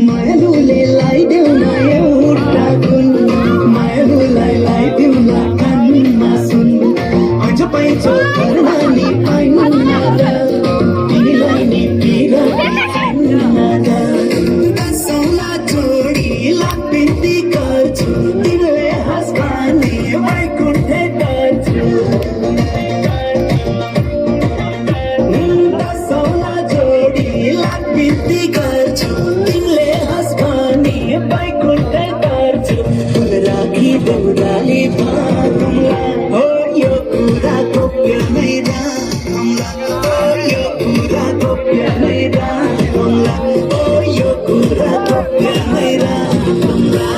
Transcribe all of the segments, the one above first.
मायालुले लाइदेऊ न एउटा गुण मायालुलाई लाइदेऊ न कानमा सुन अझ पाइन्छौ घरमा नि पाइन्न तिमीलाई नि पिर दसौँला जोडीलाई बिन्ती गर्छु तिमीले हाँस खाने वैकुण्ठे गर्छु दसौँला जोडीलाई बिन्ती गर्छु तिमीले हाँस खाने वैकुण्ठे गर्छु फुल राखी दौराले भागौँला हो यो कुरा गोप्य नै राखौँला हो यो कुरा गोप्य नै राखौँला हो यो कुरा गोप्य नै राखौँला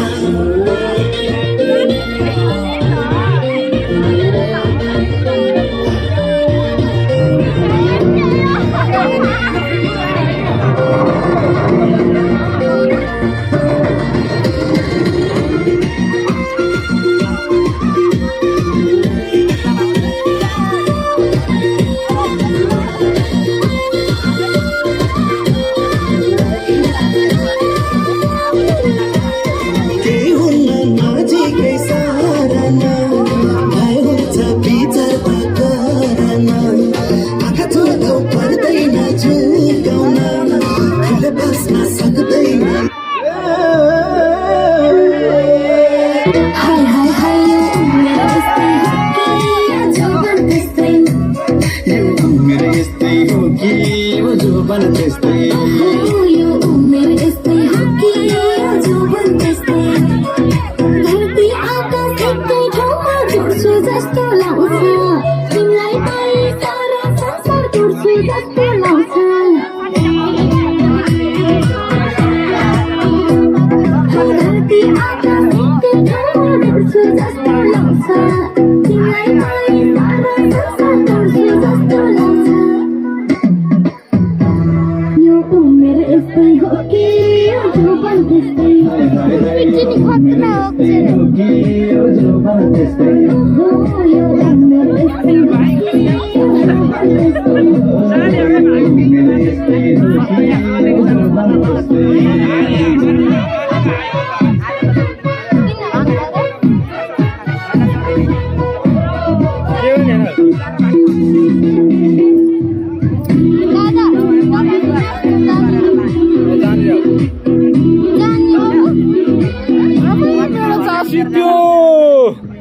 Thank you.